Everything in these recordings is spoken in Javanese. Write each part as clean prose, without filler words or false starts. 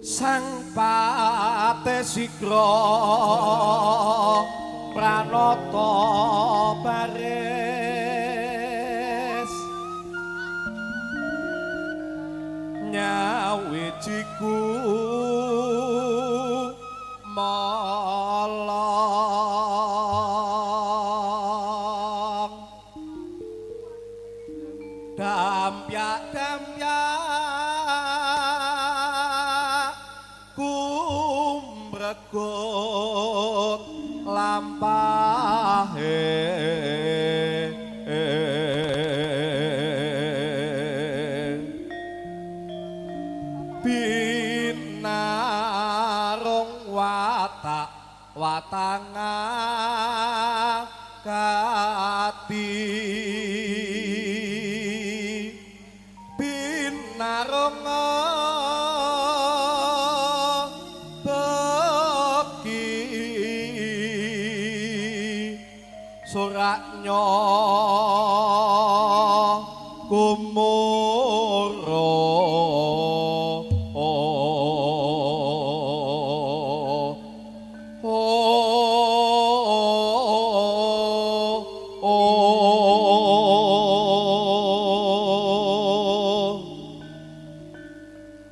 sang patesikra pranata baris nyawijiku molong dampyak kumregut lampahe binarung watanga kati binarung suraknya kumuro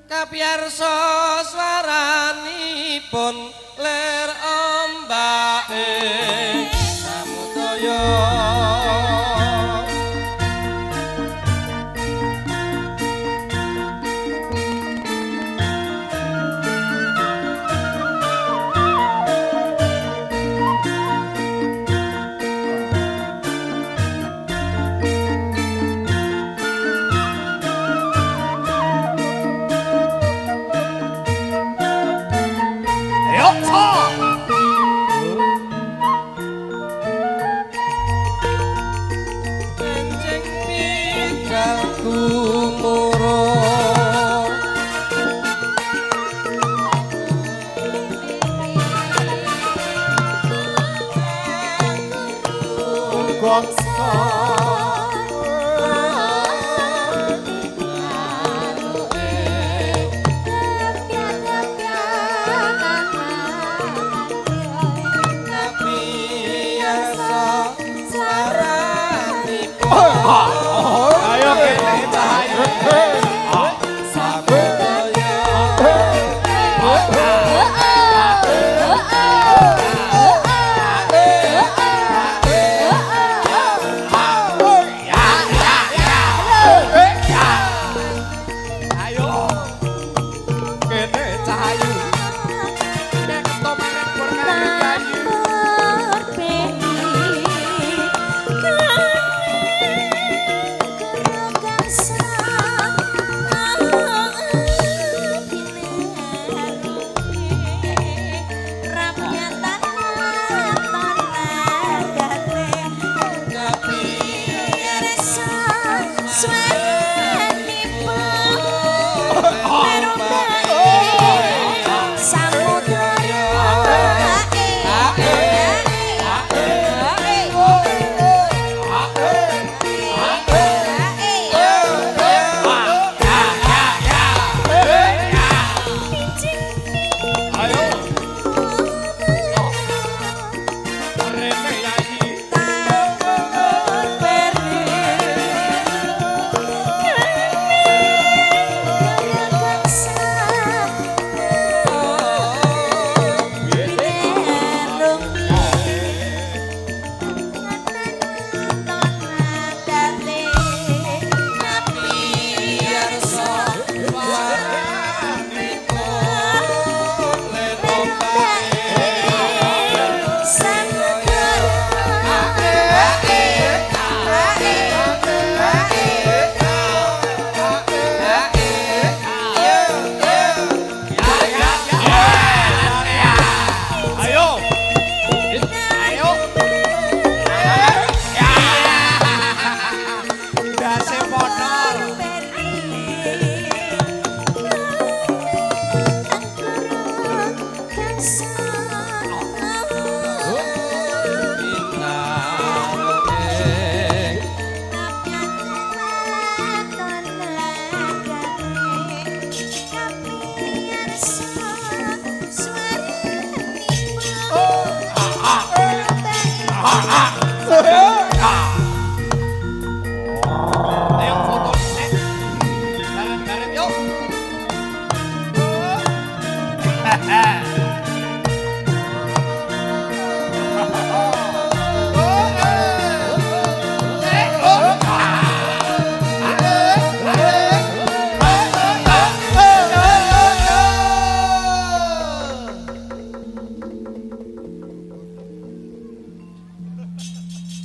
kapiyarsa swaranipun ler ombake samudaya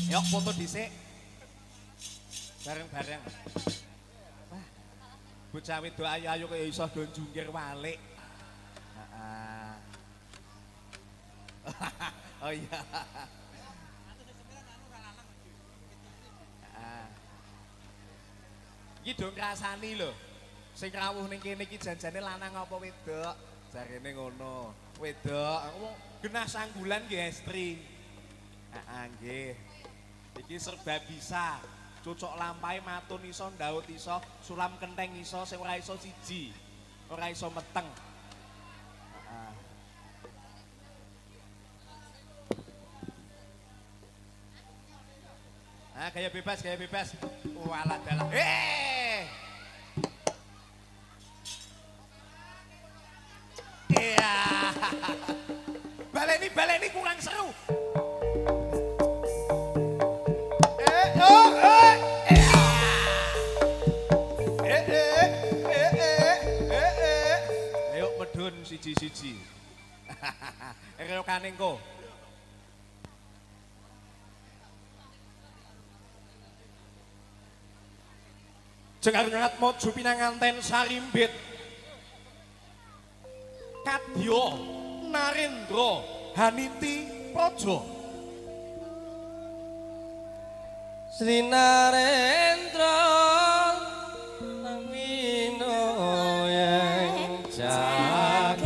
Yuk foto dhisik. Bareng-bareng. Wah. Bocah wedok ayu-ayu kaya iso do jungkir walik. Heeh. Oh iya. Heeh. Iki do ngrasani lho. Sing rawuh ning kene iki janjane lanang apa wedok? Jarene ngono. Wedok, ngomong genah sanggulan nggih estri. Heeh nggih. Iki serba bisa. Cucuk lampahe matun iso, ndaut iso, sulam kenteng iso, sing ora iso siji. Ora iso meteng. Heeh. Ah, gaya bebas, gaya bebas. Walah dalah. Iya. Baleni kurang seru. Ayo medun siji-siji. Rekane engko. Cengar-ngat mojo pinanganten sarimbit. Kadya Narendra Haniti Praja. Sri Narendra Amino yang jagat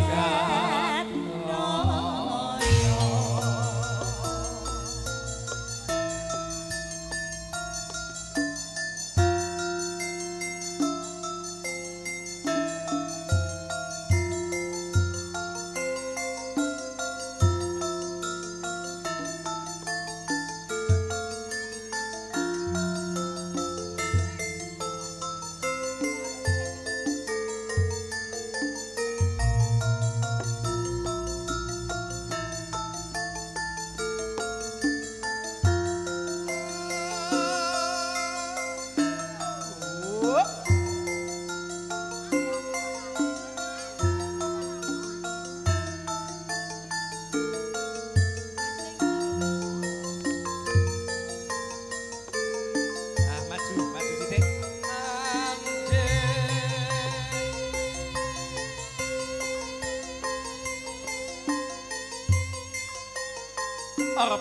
Ora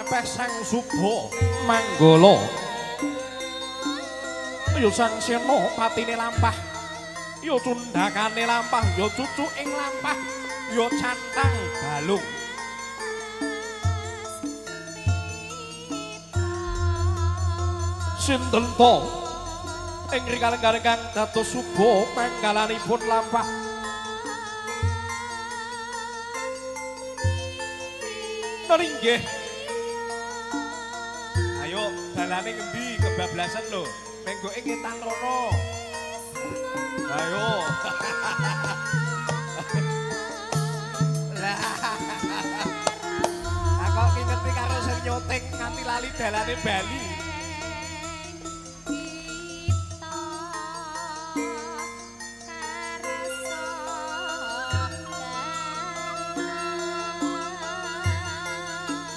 pepeh sang Suba Manggala. Ya sang Sena patine lampah. Ya cundakane lampah, ya cucuking lampah, ya cantang balung. Sinten to ing rikala kang dados Suba manggalanipun lampah? Nggih. Ayo dalane ngendi kebablasan lho. Menggo ing Ketan Rono. Ayo. Lah. Aku ki ngerti karo sing nyoting nganti lali dalane Bali.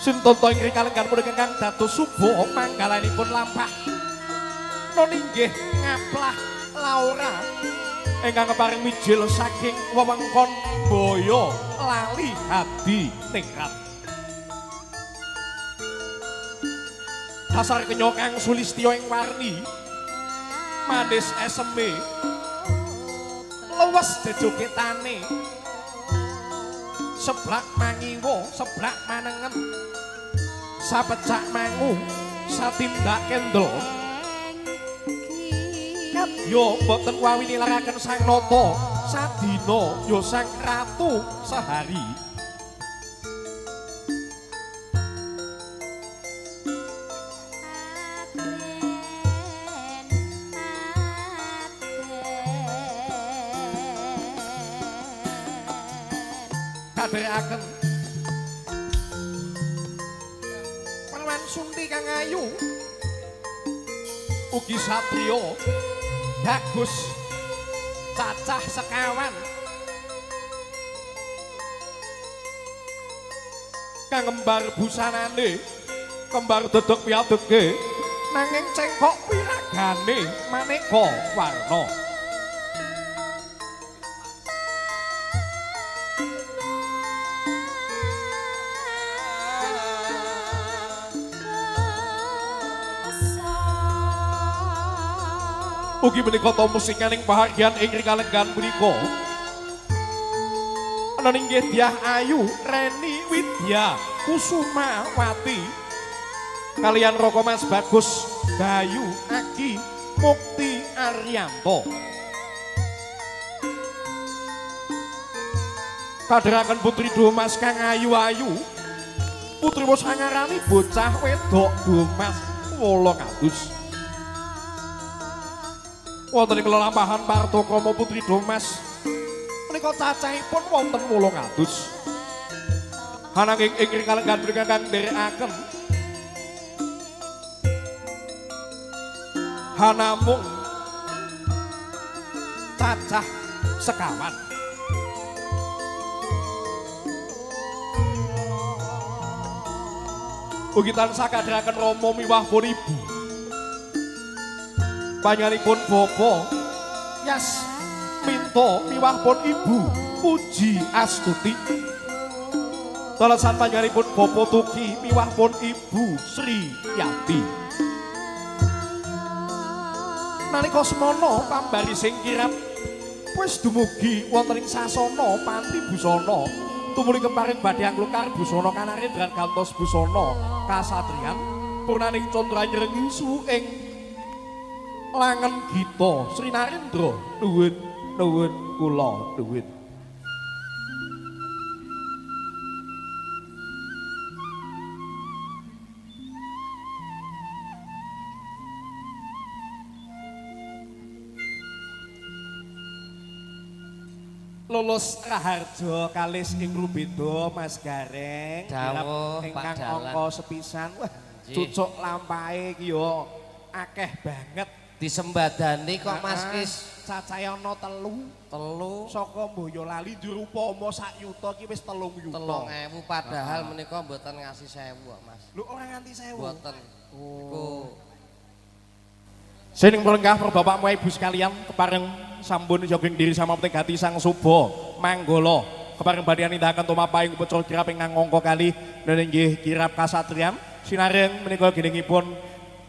Sinten to ing rikalengan punika kang dados Suba manggalanipun lampah. Nona inggih ngaplah Laura ingkang keparing mijil saking wewengkon Boyo lali hadi ningrat. Dasar kenya kang Sulistya ing warni manis eseme luwes jejogitane seblak mangiwa seblak manengen sapecak mangu satindak kendel yo mboten wawi nilaraken sang nata sadina yo sang ratu sehari. ngadhekaken Perwan Sunti kang ayu ugi satriya bagus cacah sekawan kang kembar busanane kembar dedeg piadege nanging cengkok wiragane maneka warna ugi menika ta musikaning bahagian ing kalenggan punika ana inggih Dyah Ayu Reni Widya Kusumawati kalian Roko Mas Bagus Bayu Agi Mukti Aryanto kadheraken putri Domas kang ayu-ayu putri bos ngarani bocah wedok Domas 800 wonten ing lelampahan Partokama putri Domas menika cacahipun wonten 800 ananging ing kalenggan punika kang nderekaken hanamung cacah sekawan ugi tansah kadheraken rama miwah pun ibu panjenenganipun bapa Yas Minto miwah pun ibu Puji Astuti Tolasan panjenenganipun bapa Tuki miwah pun ibu Sri Yati nalika semana pambari sing kirap wis dumugi wonten ing sasana Panti Busana tumuli kemparing badhe anglukar busana kanarin dan gantos busana kasatriyan purnaning condra nyrengi suing langen gita Sri Narendra nuwun nuwun kula nuwun lulus raharja kalis ing rubeda Mas Gareng dawuh ingkang Pak Dalan angka sepisan wah cucuk lampahe ki yo akeh banget disembadani kok Mas Kis cacahe ana telu saka Boyolali dirupama sak yuta ki wis 3 yuta 3.000 padahal menika mboten ngasih 1.000 kok Mas lho ora nganti 1.000 mboten iku Sining melenggah para bapak mu ibu sekalian kepareng sampun jogging diri sama petegati sang suba manggala kepareng badhe nindakaken tumapaing upacara kirap ingkang angka kali nggih kirap kasatriyan sinareng menika giningipun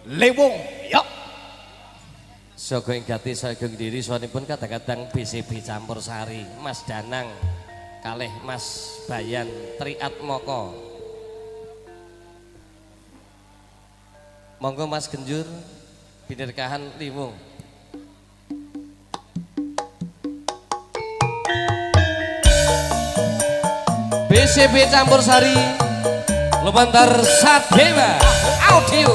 lewung yok Saka ing gati sageng diri sawanipun kadang-kadang BCB campur sari Mas Danang kalih Mas Bayan Triatmoko monggo Mas Genjur binerkahan liwung BCB campur sari lumantar Sadewa audio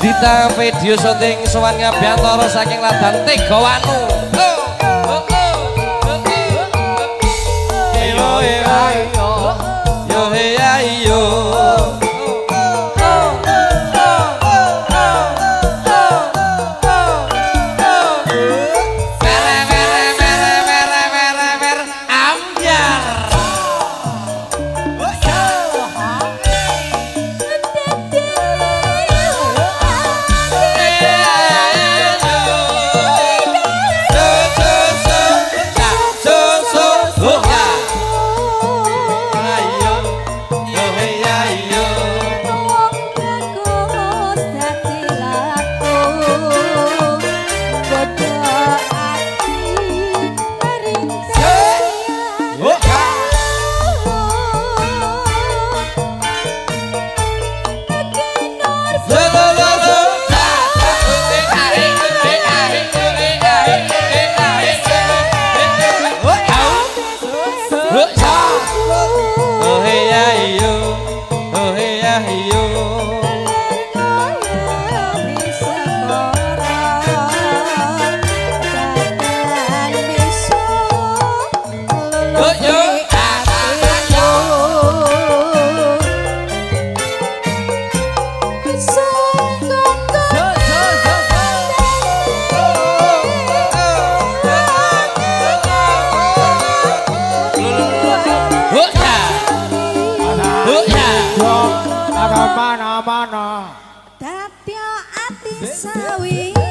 Dita video syuting sowan ngabiyantara saking Ladan Tegawanu. Yo ayo yo ayo mana Datya ati sawiji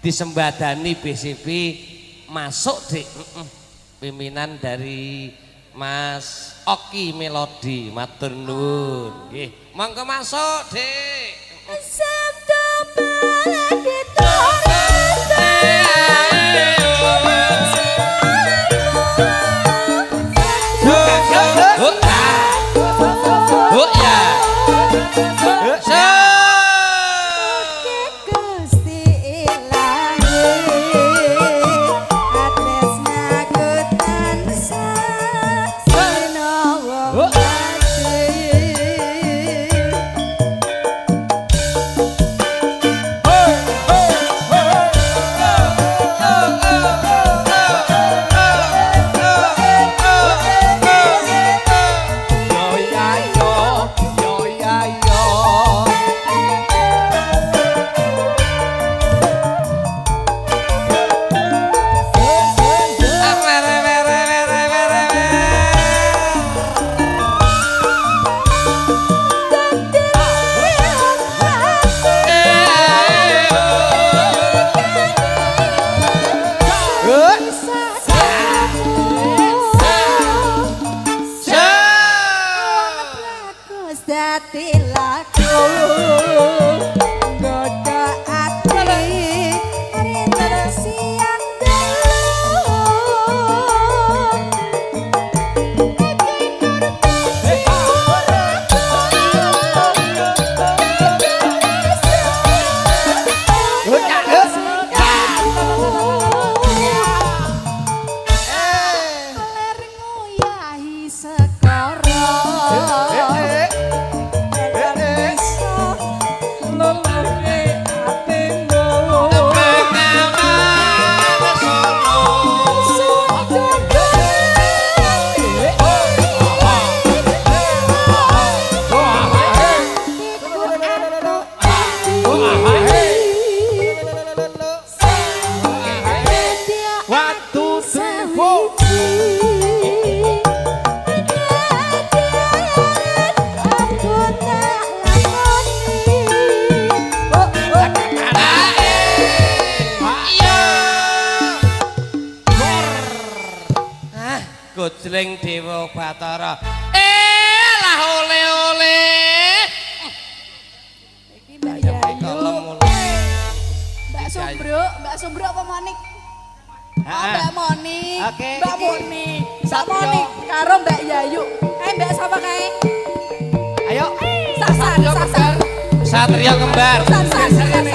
disembadani BCP masuk Dik. Pimpinan dari Mas Oki Melodi matur nuwun nggih monggo masuk Dik. Sabda baladi torante Gojleng Dewa Batara. Lah oleh-oleh. Iki Mbak Yayu. Mbak Mbak Sombro apa Monik? Ha, Oh, Mbak Monik. Oke, Mbak iki. Monik. Mbak Satrio. Monik karo Mbak Yayu. Mbak sapa kae? ayo Sasan. Satria Kembar. Sasan.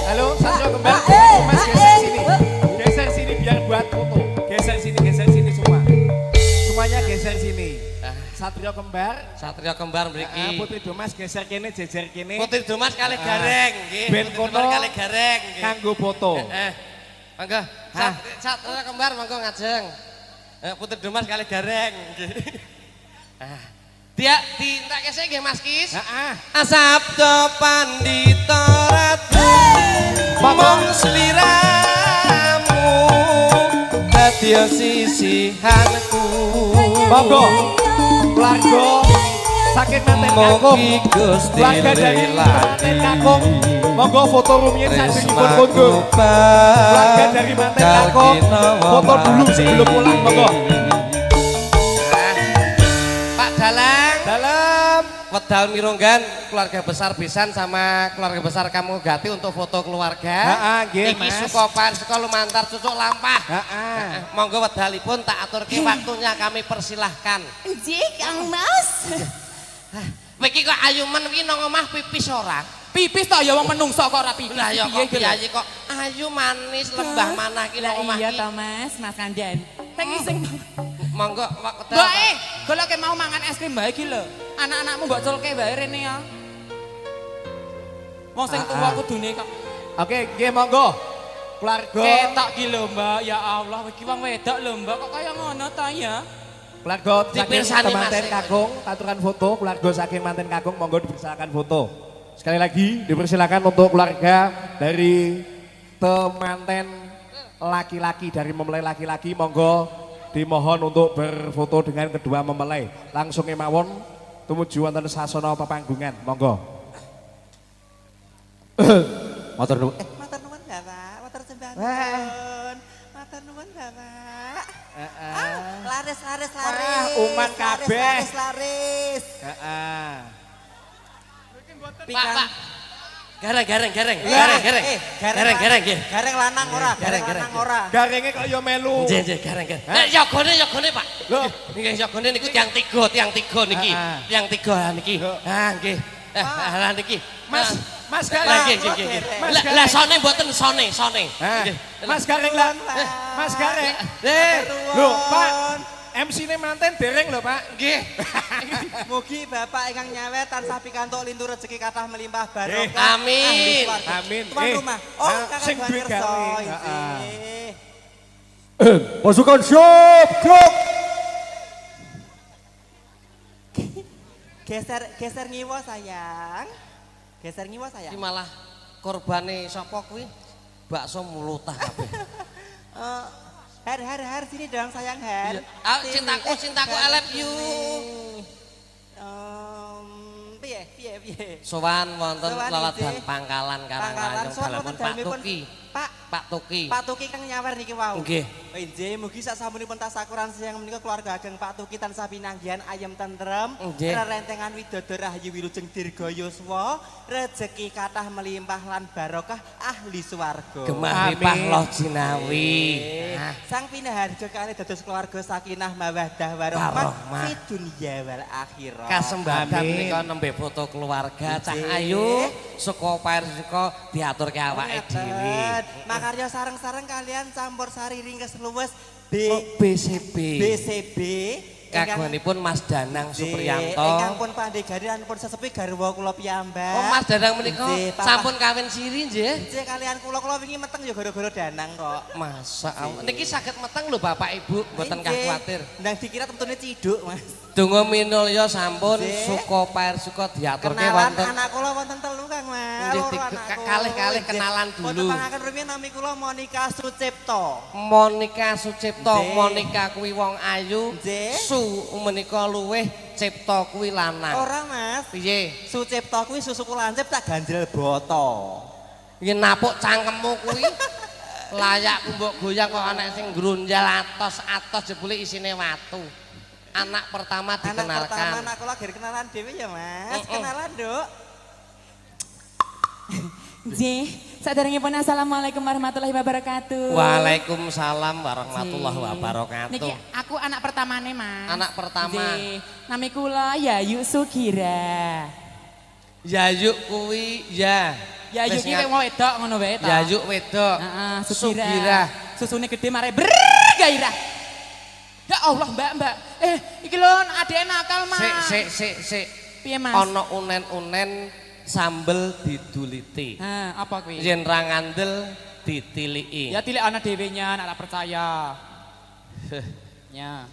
Halo, Satrio Kembar. Mas geser sini. Geser sini biar buat foto. Geser sini semua. Semuanya geser sini. Satrio Kembar. Satria Kembar mriki. Putri Domas geser kene, jejer kene. Putri Domas kalih gareng nggih. Ben Putri Domas kono kalih gareng nggih. Kanggo foto. Monggo. Satria Kembar monggo ngajeng. Putri Domas kalih gareng nggih. Dia tindak kesek nggih Mas Kis. Heeh. Asabda Pandita Ratu mong sliramu dadi sisihanku. Monggo. Keluarga saking manten kakung. Keluarga dari manten kakung. Monggo foto rumiyin sadurungipun kondur. Keluarga dari manten kakung. Foto dulu sebelum pulang monggo. Pak Dalang. Dalam. Wedal Mironggan keluarga besar Besan sama keluarga besar Kamu Gati untuk foto keluarga. Nggih, Iki Mas. Sukopan Seko Lumantar Cucuk Lampah. Monggo Monggo wedalipun tak aturke waktunya kami persilahkan. Nggih, Kang Mas. Iki kok ayumen iki nang omah pipis ora? Pipis toh ya wong menungso kok ora pipis. Lah ya Piye kok iki lho? piye kok ayu manis lembah manah iki Lah nang omah iya iki. toh Mas, Mas Kandan. Saiki sing Monggo wedal. Mbak goleke mau mangan es krim bae iki lho. Anak-anakmu mbok culke bae rene ya. Wong sing tuwa kudune kok Oke, nggih monggo. Keluarga. ketok ki lho Mbak. Ya Allah, iki wong wedok lho Mbak kok kaya ngono ta ya. Keluarga saking Dipirsani, Mas. manten kakung, aturan foto. Keluarga saking manten kakung, monggo dipersilakan foto. sekali lagi dipersilakan untuk keluarga dari temanten laki-laki, dari mempelai laki-laki, monggo dimohon untuk berfoto dengan kedua mempelai. Langsung emawon tumuju wonten sasana pepanggungan, monggo. Matur nuwun. Matur nuwun Bapak, matur sembah nuwun. Matur nuwun Bapak. Laris. Uman kabeh. Laris. Heeh. Pak. Gareng. Gareng lanang ora, gareng lanang ora. Garenge kok ya melu. Nggih, gareng. Yogone Pak. Lho, Nggih, yogone niku tiang tiga niki. Tiang tiga niki. Ah, nggih. Lah niki. Mas Lah Gareng. nggih. Mas Lah sone mboten sone. Nggih. Mas Gareng lah. Mas Gareng. Lho, Pak. MC-ne manten dereng lho, Pak. Nggih. Mugi Bapak ingkang nyawet tansah pikantuk lintu rezeki kathah melimpah barokah. Amin. Amin. Tuan rumah. Oh, kakak sing duwe Banirso, gawe. injih. Pasukan siap. Geser ngiwa sayang. Geser ngiwa sayang. Iki malah korbane sapa kuwi? Bakso mulutah kabeh. Har sini dong sayang Har. Ah, Sini. cintaku I love you. Piye. Sowan wonten Sowan, laladan injih. Pangkalan Karanganyong Sowan dalemipun wonten Pak dalemipun Tuki. Pak Tuki. Pak Tuki kang nyawer niki wau. Nggih. Injih, mugi sasampunipun tasakuran siang menika keluarga ageng Pak Tuki tansah pinanggihan ayem tentrem, Nggih. rerentengan widodo rahayu wilujeng dirga yuswa, rejeki kathah melimpah lan barokah ahli swarga. Gemah loh jinawi. Nggih. Sang pinaharja kalih dados keluarga sakinah mawaddah warahmah Warahmah. fi dunya wal akhirah. Kasembadan Amin. menika nembe foto keluarga cah Nggih. ayu saka parsika diaturke awake dhewe. Makarya sareng-sareng kalian campur sari ringkes luwes BCB. BCB Kagunganipun Mas Danang Supriyanto. ingkang pun pandegari lan pun sesepi garwa kula piyambak. Oh Mas Danang menika Nggih, Papa. sampun kawin siri nggih. Nggih kalian kula wingi meteng ya gara-gara Danang kok. Masa Allah. Niki saged meteng lho Bapak Ibu, mboten kah Nggih. kuwatir. Ndang dikira temtune ciduk, Mas. Donga minulya sampun Nggih. suka pairsuka diaturke Kenalan wonten. anak kula wonten telu Kang Mas. Nggih, Loro tiga- anakku. kalih-kalih Nggih. kenalan dulu. Wonten pangaken rumiyin nami kula Monika Sucipto. Monika Sucipto, Nggih. Monika kuwi wong ayu, Nggih. Su menika luweh, Cipto kuwi lanang. Ora Mas. Piye? Sucipto kuwi susuku lancip tak ganjel boto. Yen napuk cangkemmu kuwi layak mbok goyang kok ana sing grunjal atos jebule isine watu. Anak pertama Anak pertama dikenalkan. anak kula akhir kenalan dhewe ya Mas. Kenalan, Duk. Nggih, saderengipun assalamualaikum warahmatullahi wabarakatuh. Waalaikumsalam warahmatullahi Nggih. wabarakatuh. Niki aku anak pertamane, Mas. Anak pertama. Nggih, nami kula Yayu Sugira. Yayu kuwi ya. Yayu Wis ki wong wedok ngono wae ta. Yayu wedok. Heeh, Sugira. Sugira. Susune gede mare gairah. Ya Allah, Mbak. Iki lho adeke nakal, Mas. Sik. Piye, Mas? Ana unen-unen sambel diduliti. Apa kuwi? Yen ra ngandel ditiliki. Ya tilik ana dhewe nya, nek ora percaya. Ya.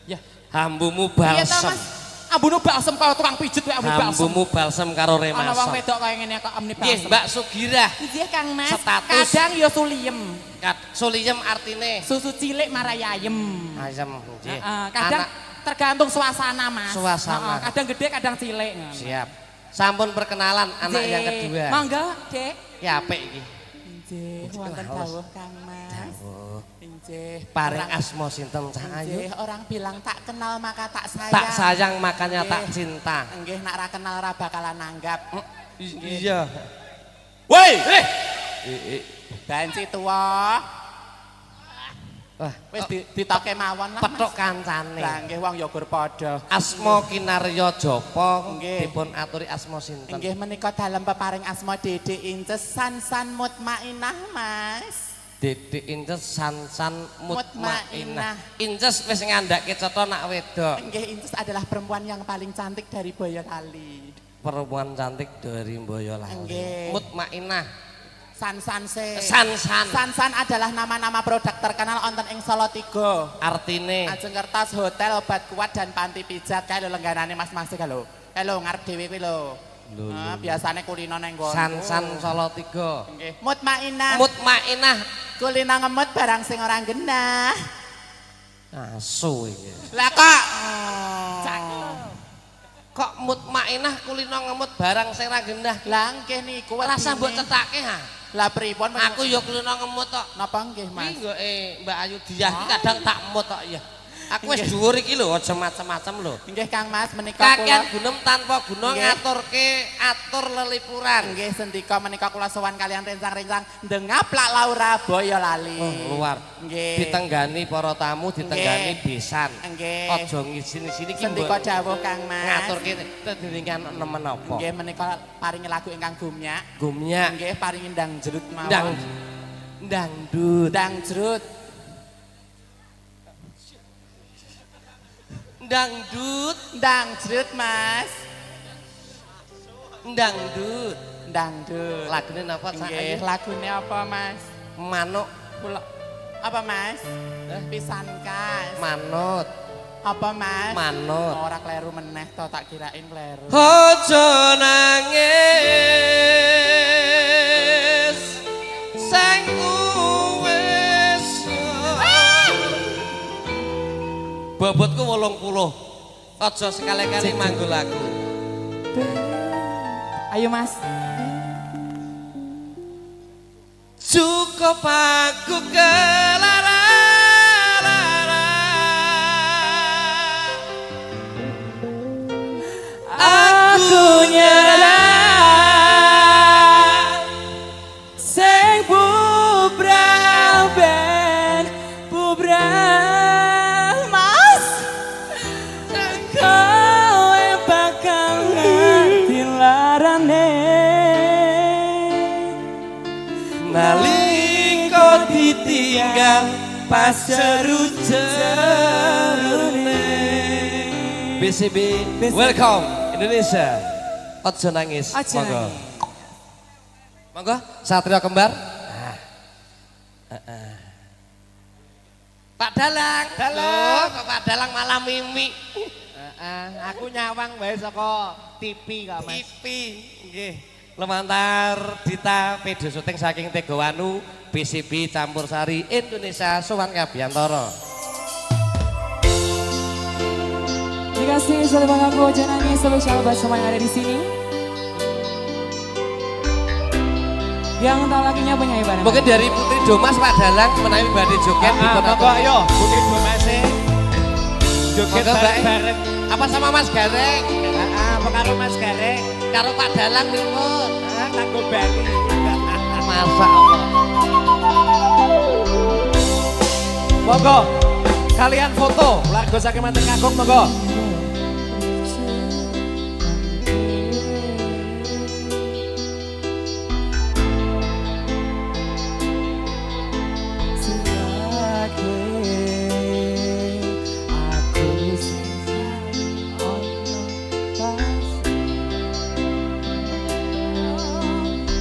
Ya. Hambumu Piye ta, balsem. Mas? Ambune balsem karo tukang pijet wae ambu balsem. Hambumu balsem karo Ana wong remasem. wedok kaya ngene kok amne Nggih, balsem. Mbak Sugira. Nggih, Kang Mas. Status. Kadang ya suliem. Suliyem artine Susu cilik marai ayem. ayem nggih. Kadang Anak tergantung suasana, Mas. Suasana. Kadang gede, kadang cilik. siap. Sampun perkenalan anak yang Nggih. kedua. Monggo, Dek. Ya apik iki. Nggih, wonten dawuh Kang Mas. Oh, Nggih. paring Orang- asma sinten cah ayu. Nggih, orang bilang tak kenal maka tak sayang. Tak sayang makanya Nggih. tak cinta. Nggih, nak ra kenal ra bakalan nanggap. Iya. Woi, Banci tua. Wah, Wis ditoke mawon lah. petok Mas. kancane. Lah nggih wong ya gur padha. Asma kinarya japa Nggih. dipun aturi asma sinten? Nggih menika dalem peparing asma Dede Inces Sansan Mutmainah, Mas. Dede Inces Sansan Mutmainah. Mutmainah. Inces wis ngandhake cetha nak wedok. Nggih Inces adalah perempuan yang paling cantik dari Boyolali. Perempuan cantik dari Boyolali. Nggih. Mutmainah. Sansan se. Sansan. Sansan adalah nama-nama produk terkenal wonten ing Solo 3. Artine Ajeng kertas hotel, obat kuat dan panti pijat kae lho lengganane Mas Mas iki lho. Kae lho ngarep dhewe kuwi lho. Biasane kulino neng nggonku. San-san Salatiga. Nggih. Mutmainah. Mutmainah. Kulino ngemut barang sing ora genah. Asu iki. Lah kok Kok mutmainah kulino ngemut barang sing ra gendah. lah nggih niku Rasa mbok cetake ha. Lah pripun Aku ya kulino ngemut tok. napa nggih Mas? Iki Mbak Ayu Diah iki kadang tak mut tok ya. Aku wis dhuwur iki lho aja macem-macem lho. Nggih Kang Mas menika Kakean kula gunem tanpa guna Nggih. ngaturke atur lelipuran. nggih sendika menika kula sowan kalian rencang-rencang ndengaplak Laura boyo lali. Oh, luar. Nggih. Ditenggani para tamu, ditenggani besan. Nggih. Aja ngisini-sini iki Sendika dawuh Kang Mas. ngaturke tedhiringan nemen apa. Nggih menika paringi lagu ingkang gumyak. Gumnya Nggih paringi ndang jerut mawon. dangdut. Ndang jerut. Dangdut, Ndang jerut Mas. dangdut. Dangdut. Lagune napa Cak Nggih, Ayu? lagune apa Mas? Manuk, Kula apa Mas? Pisan kas. manut, Apa Mas? manut. Ora kleru meneh to tak kirain kleru. Aja nangis sing wis bobotku 80. Aja sekali-kali manggul aku. Ayo Mas. Cukup aku kelara. Aku nyerah Sing bubrah ben bubrah Mas. Kowe bakal ngerti larane. nalika ditinggal pas jeru-jerune. BCB, welcome Indonesia. Ojo nangis, Aja monggo. nangis. Monggo, Satria Kembar. Pak Dalang. Loh, kok Pak Dalang malah mimi. Aku nyawang wae saka TV kok Mas. TV, nggih. Lemantar Dita video syuting saking Tegawanu, BCB Campur Sari Indonesia Sowan Kabiantoro. Terima kasih sudah mengaku Ojo Nangis spesial buat semua yang ada di sini. Yang tahu lakinya penyanyi bareng. Mungkin dari Putri Domas Pak Dalang menawi badhe joget di Kota Monggo ayo Putri Domase. Joget Monggo, Mbak. bareng-bareng. Apa sama Mas Gareng? Apa karo Mas Gareng? Karo Pak Dalang pripun? Kanggo Bali. Masa Allah. Monggo. Kalian foto, lagu saking manten Kakung monggo.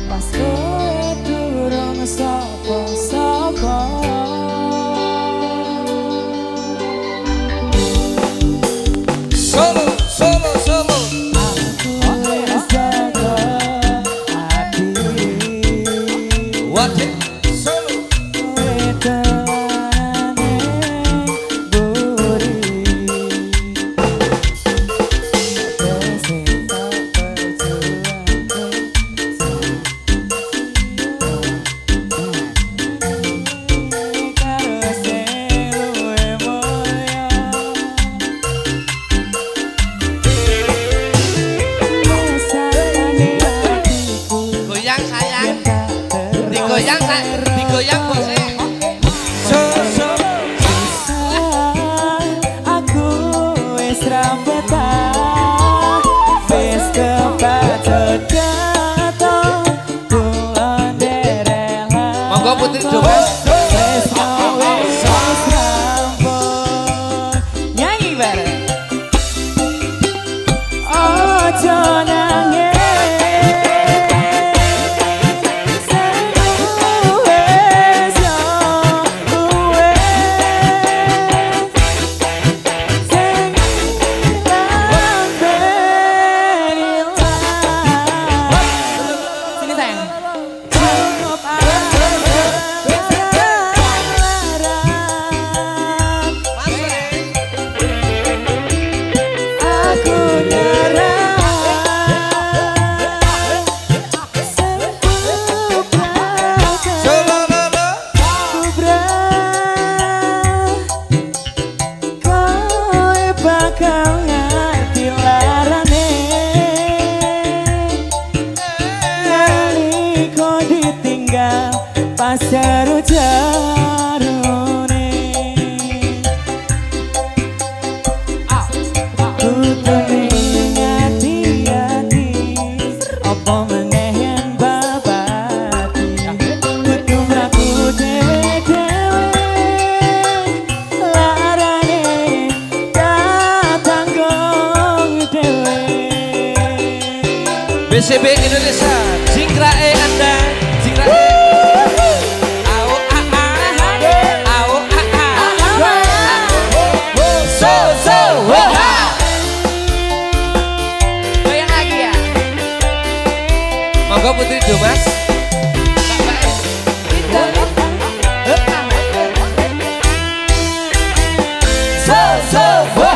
Pas kowe durung sapa-sapa. Solo, solo, solo. Aku wis jaga ati. Wajib solo. Kowe tenane buri. Sing tak perjuangke. Karo sing luwih mulya. Rasane atiku Goyang sayang. yen Digoyang digoyang bose. Solo. aku wis ra betah wis kepacut katon kula nderek Monggo Putri Domas. wis rampung nyanyi bareng ojo nangis BCB Indonesia, jingkrae Anda, jingkrae. Au a a, au a a. So so, ha. Goyang lagi ya. Monggo Putri Domas. So so, ha.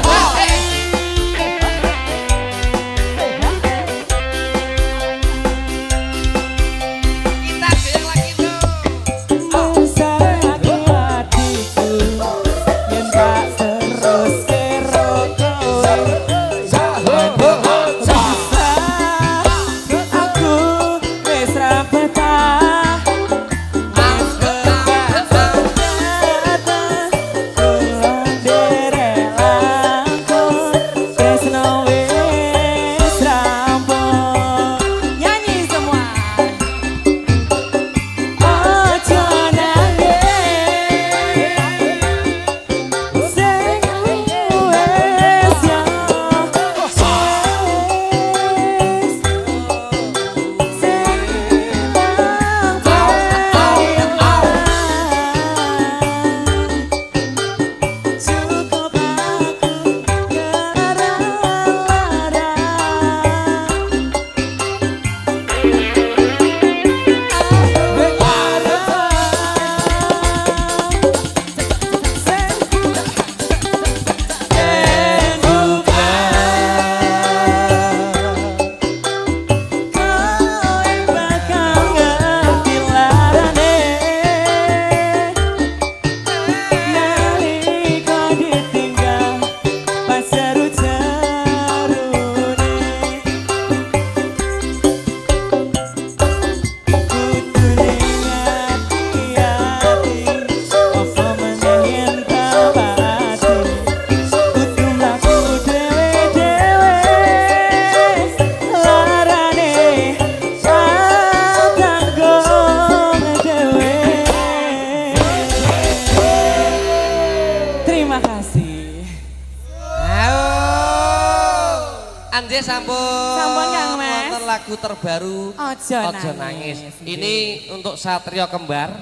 Anje sampun. Sampun Kang Mas. Wonten lagu terbaru Ojo Nangis. Ini untuk Satrio Kembar.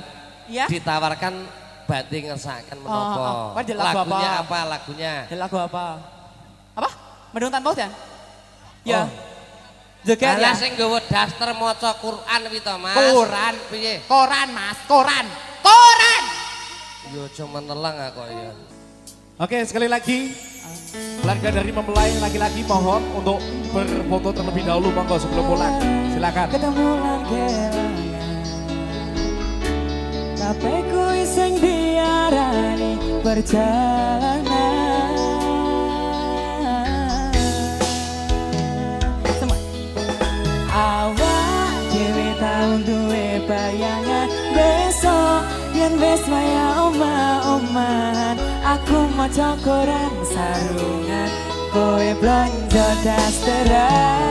Ya. Ditawarkan badhe ngersakaken menapa. Oh, lagu lagunya apa? apa lagunya? Lagu apa? Apa? Mendung tanpa hujan? Ya. Oh. Joget ya. Lah sing nggawa daster maca Quran kuwi to, Mas. Quran. Piye? Koran, Mas. Koran. Koran. Yo cuma telang kok ya. Oke, sekali lagi keluarga dari mempelai laki-laki mohon untuk berfoto terlebih dahulu monggo sebelum pulang. Silakan. Ketemu lan kelangan tapi ku sing diarani perjalanan. Awak dhewe tau duwe bayangan besok yen wis waya omah-omahan aku maca koran sarungan kowe blonjo dasteran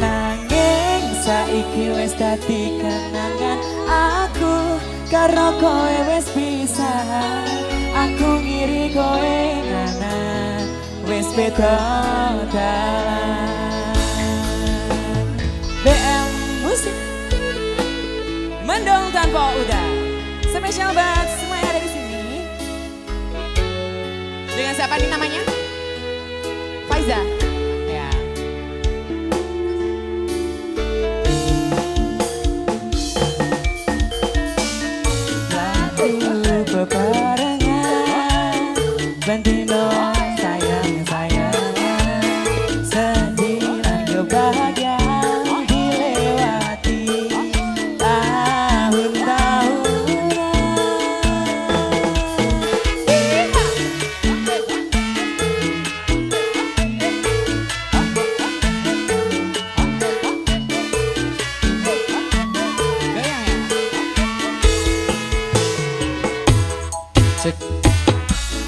nanging saiki wis dadi kenangan aku karo kowe wis pisahan aku ngiri kowe nganan wis beda dalan. BM Musik Mendung Tanpa Udah spesial buat semua yang ada di sini. Dengan siapa nih namanya? Faiza. Ya. Lagu bebarengan Bendino sayang-sayangan sedih dan kebahagiaan dilewati tahun-tahunan.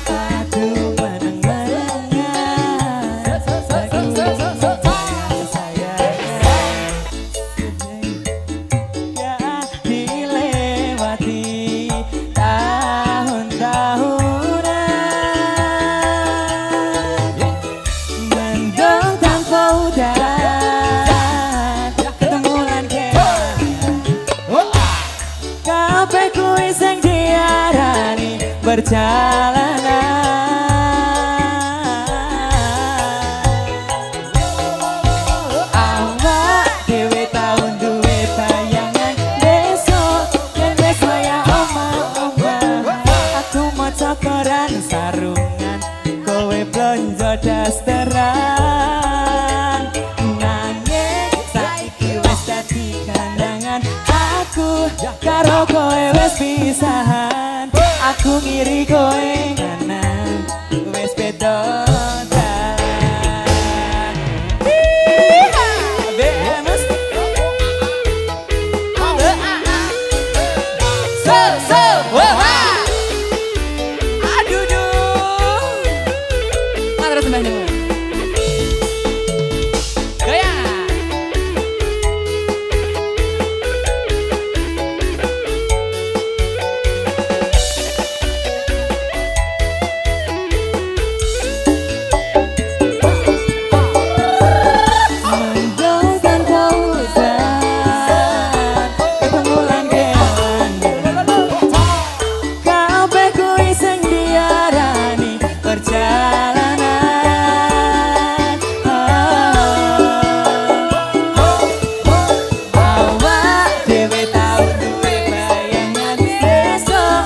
Aduh meneng Awak dhewe tau duwe bayangan besok yen wis waya omah-omah. Aku maca koran sarungan, kowe blonjo dasteran. Nanging saiki wis dadi kandangan, aku karo kowe wis pisahan. Aku ngiri kowe nganan, wis beda dalan. BMS aduh duh. Mana sembahnya? Gaya. Mendongkan kausan, ketemu langgean. Kabeh kuwi sing diarani perjalanan. Awak dhewe tau duwe bayangan besok.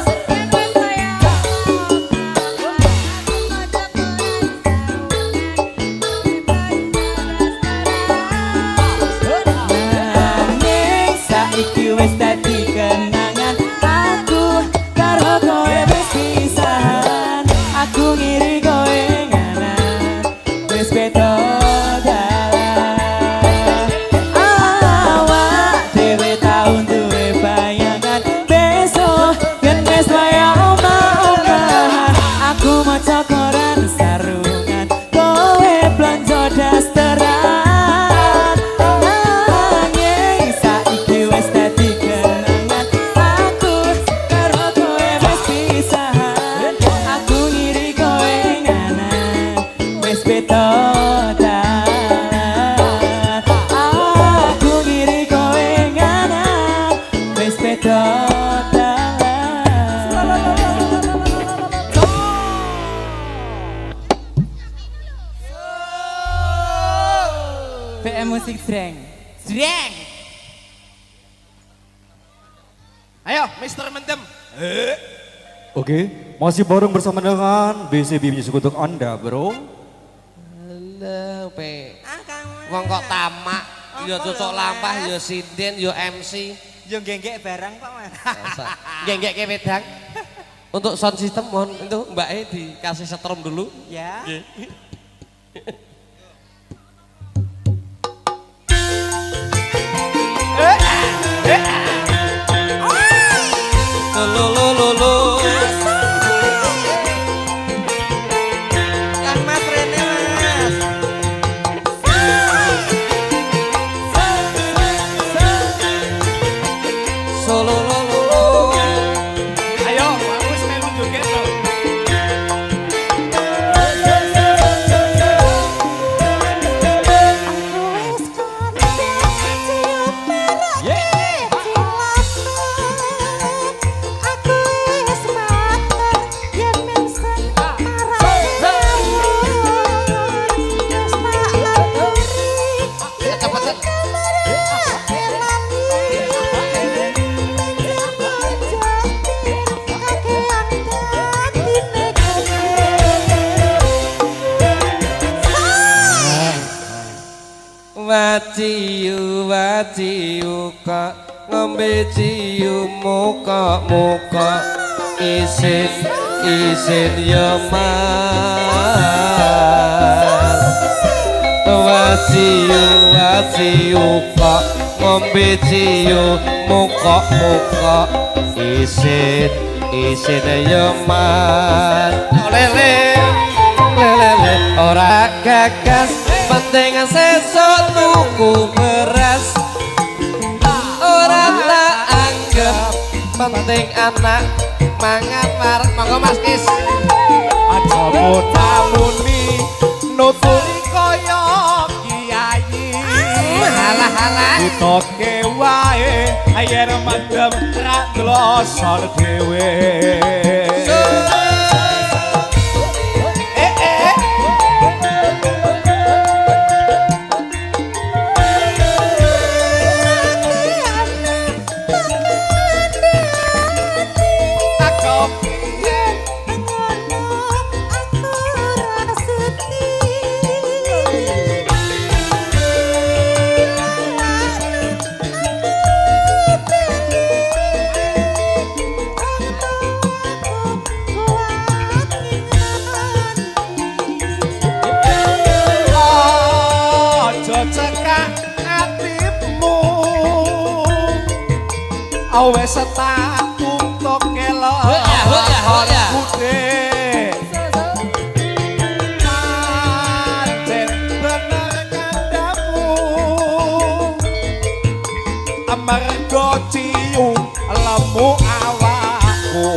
Nanging saiki wis dadi kenangan, aku karo kowe wis pisahan. Aku ngiri kowe nganan, wis beda dalan. Awak dhewe tau duwe bayangan besok yen wis waya omah-omahan. Aku maca koran sarungan, kowe blonjo dasteran. Nanging saiki wis dadi kenangan, aku karo kowe wis pisahan. Aku ngiri kowe nganan, wis beda dalan. Aku ngiri kowe nganan, wis beda dalan. PM musik Sreng. Jreng. Ayo, Mr. Mendem. Oke, masih bareng bersama dengan BCB Music untuk Anda, bro. Halo, Pe. Wong kok tamak, ya cocok lampah, ya sinden, ya MC. Yo genggek barang Pak Mas. Genggek ke wedang. Untuk sound system mohon itu Mbak E dikasih setrum dulu. Ya. Lolo. Kang Mas Rene Mas. Solo. Ayo, aku wis melu joget lho. Waciu kok ngombe ciu muka isin ya mas. Waciu kok ngombe ciu muka isin ya mas. Lele ora gagas penting sesuk tuku beras. Ora tak anggap penting anak mangan marek. Monggo Mas Kis. Aja muni nuturi kaya kiai. Halah. Butoke wae ayer mandem ra glosor dhewe. wes tak tutuk kelok budhe pancen bener kandamu amarga ciu lemu awakku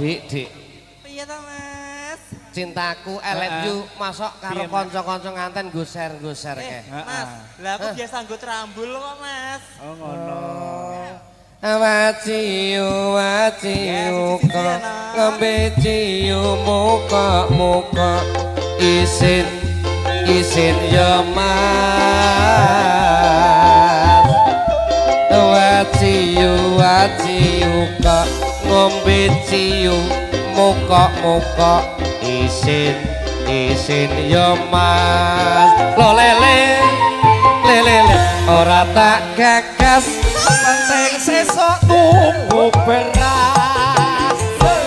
Dik. Piye to, Mas? Cintaku I love you masuk karo kanca-kanca nganten goser ke. Mas, lah aku biasa nggo trambul kok, Mas. Oh ngono. Waciu kok ngombe ciu muka isin ya Mas. Waciu kok ngombe ciu muka isin ya Mas. Lo lele ora tak gagas penting sesuk tunggu beras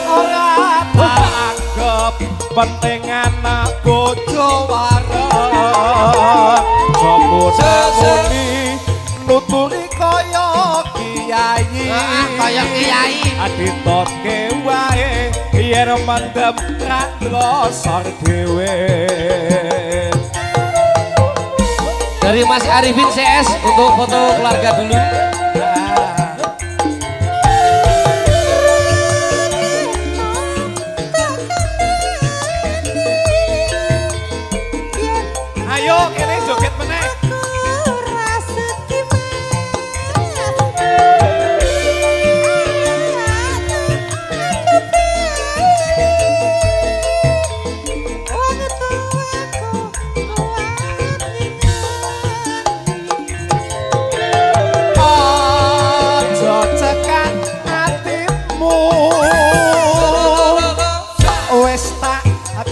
ora tak anggap penting anak bojo wareng samuni nuturi kaya kiai aditotke wae yen mendem ra ngrosor dhewe. Dari Mas Arifin CS untuk foto keluarga dulu. Ayo kene joget meneh.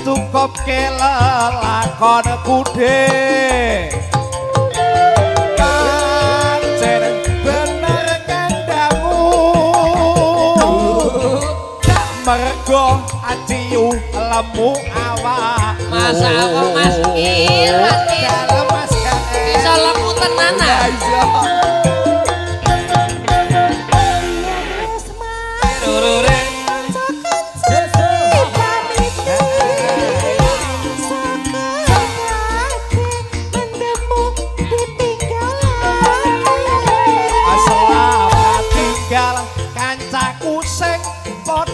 Cukup ke lelakon kude pancen bener kandamu mergo aciu lemu awak Masa kok Mas Iran dalam mas bisa lemu tenanan.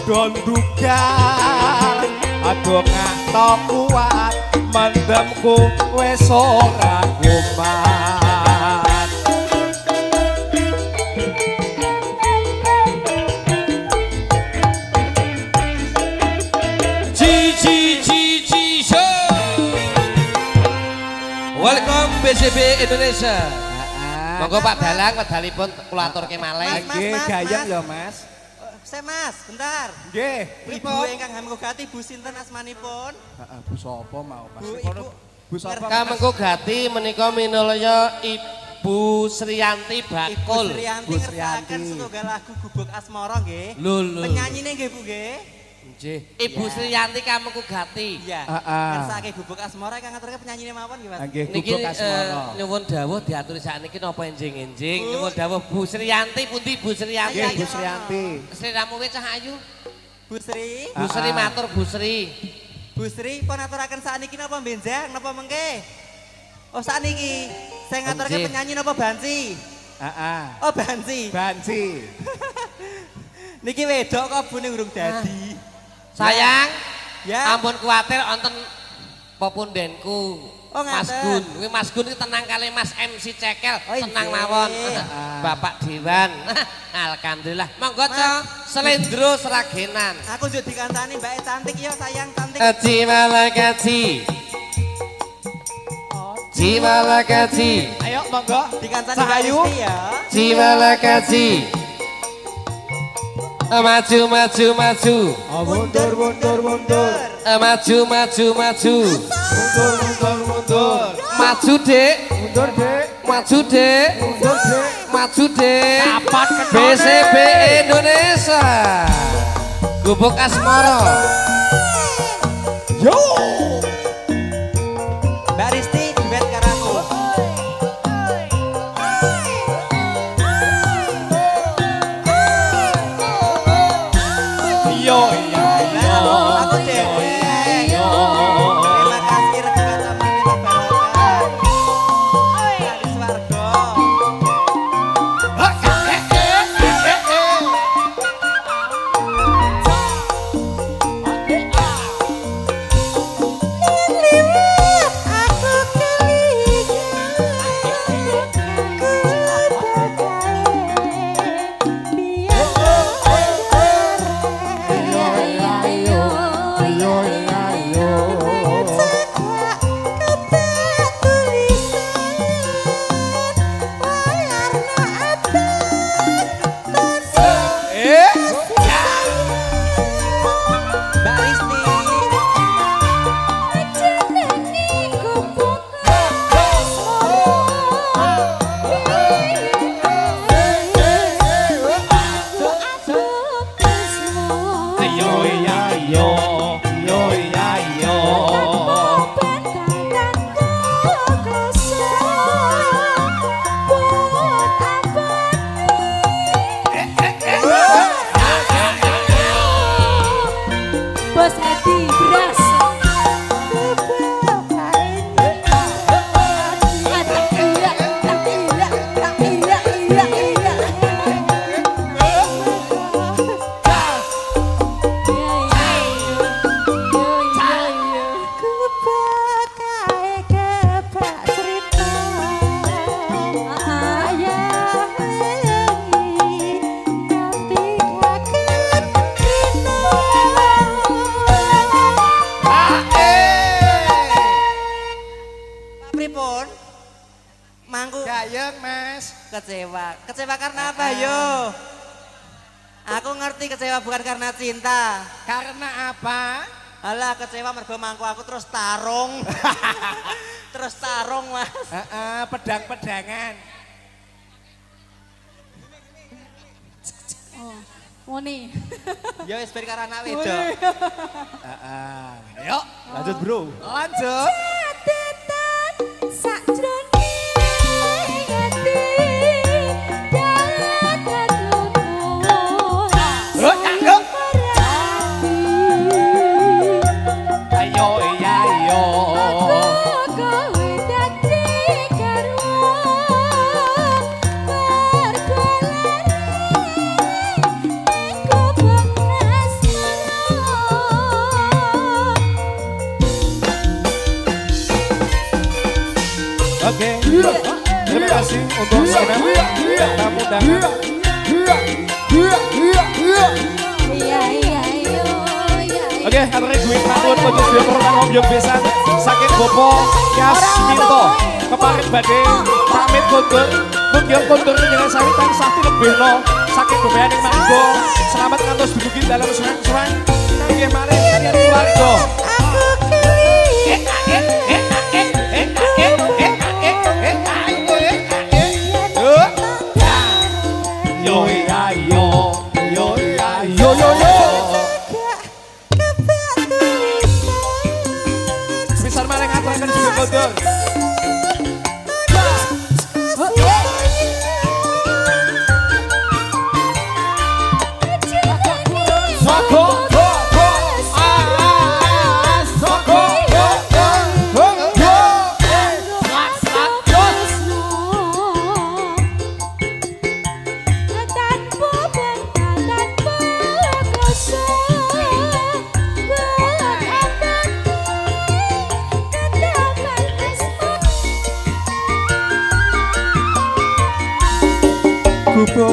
Don dugal aku ngatok kuat mendemku wes ora kumat Ci show. Welcome BCB Indonesia. Monggo Pak Dalang wedalipun kula aturke malih. nggih gayeng ya Mas. Mas, bentar. Nggih, Ibu ingkang Hamengkugati Bu sinten asmanipun? Bu sapa mau Mas? Bu Bu sapa? Kamengkugati menika minulya Ibu Sriyanti Ibu Bakul. Sriyanti ngersakaken setunggal lagu Gubuk Asmara nggih. Lho. Penyanyine nggih Bu nggih. Nggih. Ibu Sriyanti Kamengku Gati. Iya. Heeh. Ngersake Gubuk Asmara kang ngaturke penyanyine mawon nggih Mas. Nggih Niki Gubuk Asmara. nyuwun dawuh diaturi sakniki napa enjing-enjing. Nyuwun dawuh Bu Sriyanti pundi Bu Sriyanti? Nggih Bu Sriyanti. Sliramu wis cah ayu. Bu Sri. Bu Sri matur Bu Sri. Bu Sri pun aturaken sakniki napa benjang napa mengke? Oh sakniki. Saya ngaturke Nggih. penyanyi napa Bansi? Heeh. Oh Bansi. Banci. Niki wedok kok bune urung dadi. Sayang, Ya. ampun kuwatir wonten pepundenku. Oh, Mas ngaten. Gun, kuwi Mas Gun iki tenang kali Mas MC Cekel, Oh, tenang iya. mawon. Bapak Dewan. Alhamdulillah. Monggo Cok, selendro seragenan. Aku njuk dikancani Mbak cantik ya sayang cantik. Jimalakaji. Jimalakaji. Ayo monggo. Dikancani Mbak Sahayu. Risti ya. Jimalakaji. Maju maju maju. Mundur mundur mundur. Maju maju maju. Mundur mundur mundur. Maju Dek. Mundur Dek. Maju Dek. Mundur Dek. Maju Dek. Kapan ketone? BCB Indonesia. Gubuk Asmara. Yo. Mbak Risti duet karo aku. Yo iya iya. Aku dewe. Terima kasih regi kata mimpi barokah. Dari swarga. Mbak Risti. Yo iya yo. Yo iya yo. Bos Edi beras. Pripun? Mangku Gayeng Mas. kecewa. Kecewa karena apa yo? Aku ngerti kecewa bukan karena cinta. Karena apa? Alah kecewa mergo mangku aku terus tarung. Terus tarung Mas. Heeh, pedang-pedangan. Moni. Ya wis bar karo anak wedok. Heeh. Yuk, Lanjut bro. lanjut. Yuk, cakep. Ayo iya yo. Oke. Terima kasih untuk segenap tamu undangan. Oke, aturnya duit mawon untuk sedaya perunang ombyong besan saking Bopo Yas Minto. Kemarin badhe pamit kondur, mugi kondur dengan sami tansah tinebihno saking bebean ing manggo. Selamat ngantos duduki dalam serang-serang. Nggih malih kaliyan keluarga.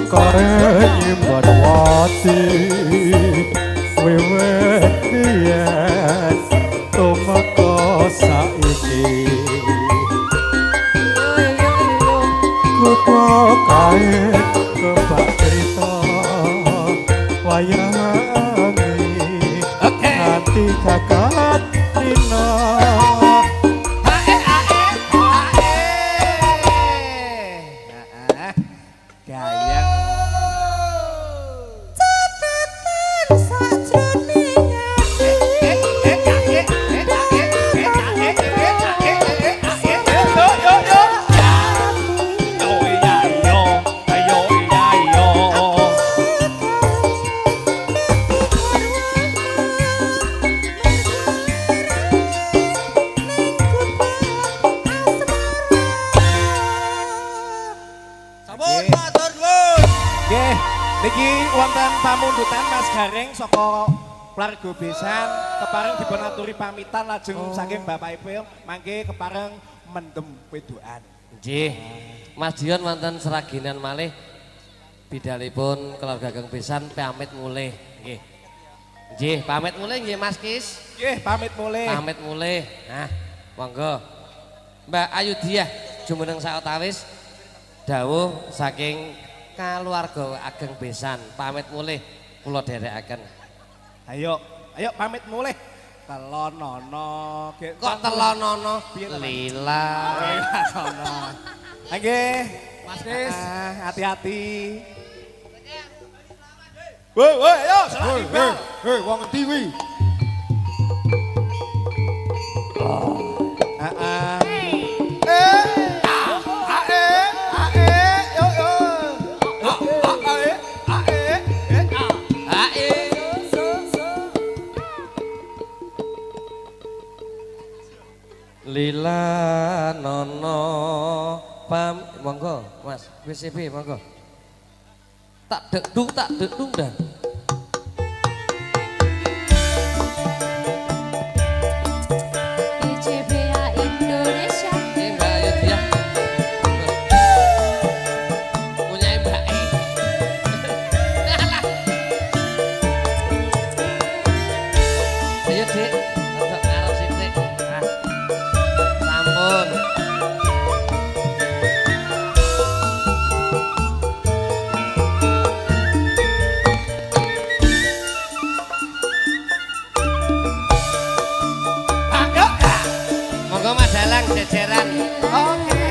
Kare nyimban wati wiwit biyen tumeka saiki kudu kae kebak cerita wayange ati kakak dina pamundutan Mas Gareng saka Plargo Besan kepareng dipun aturi pamitan lajeng saking Bapak Ibu mangke kepareng mendem wedokan. Nggih. Mas Dion wonten seraginan malih bidalipun keluarga Geng Besan pamit mulih nggih. Nggih, pamit mulih nggih Mas Kis. Nggih, pamit mulih. Pamit mulih. Nah, monggo. Mbak Ayudiah jumeneng sautawis dawuh saking keluarga Ageng Besan pamit mulih kula dherekaken. Ayo pamit mulih. Telonono. Kok telonono? Lila. Sono. Nggih, Mas Kis. Hati-hati. Woi, yo, selamat. Hei, wong endi kuwi? Lila nono pam monggo Mas WCB monggo tak dedung dah ICBA Indonesia Mbak Ayudiah punya Mbak ayo Dik untuk ngarep sithik sampun monggo madalang jejeran oke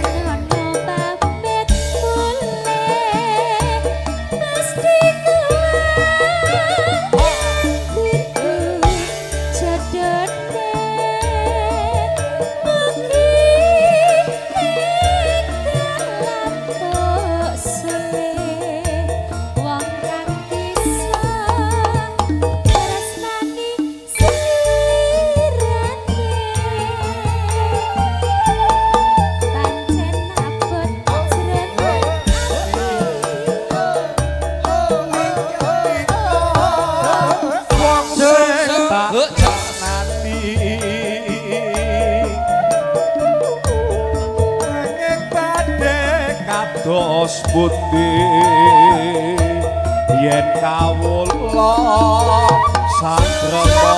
dos pundi yen kawula sangrema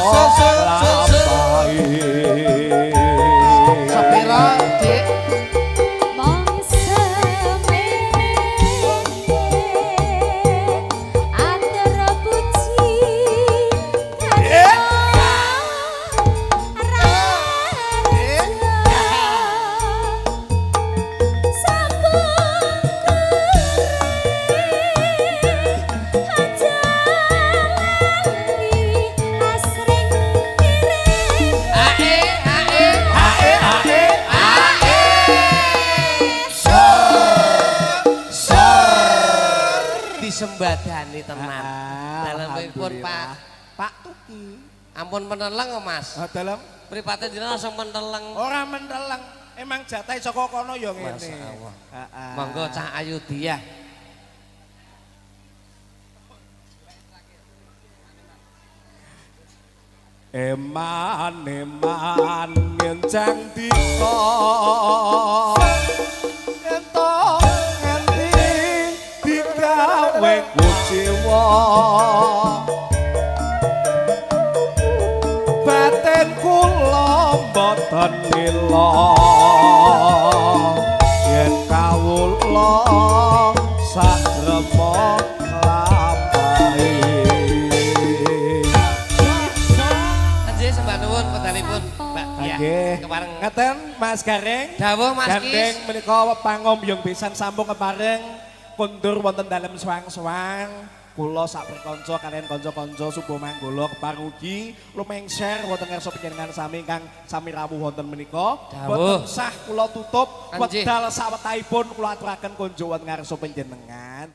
lampahi sepira Dik sembadani tenan. Dalam pun Pak Pak Tuki. Ampun meneleng kok Mas. Dalam Mripate dina langsung meneleng. ora menteleng. Emang jatahe saka kono ya ngene. Masyaallah. Heeh. Monggo Cah Ayu Diah. Eman ngencang dika ento nganti digawe kuciwa batin kula mboten mila yen kawula sagrema lampahi. Nggih sembah nuwun pedalipun Mbak Diah. Nggih. Kepareng Ngeten Mas Gareng. dawuh Mas Gandeng Kis. menika pangombyong besan sambung kepareng kundur wonten dalem suwang-suwang. Kula sak perkanca kalian kanca-kanca Subo Manggala keparugi lumengser wonten ngarsa panjenengan sami ingkang sami rawuh wonten menika. Dawuh. Boten sah kula tutup Anjih. wedal sawetahipun kula aturaken konjo wonten ngarsa panjenengan.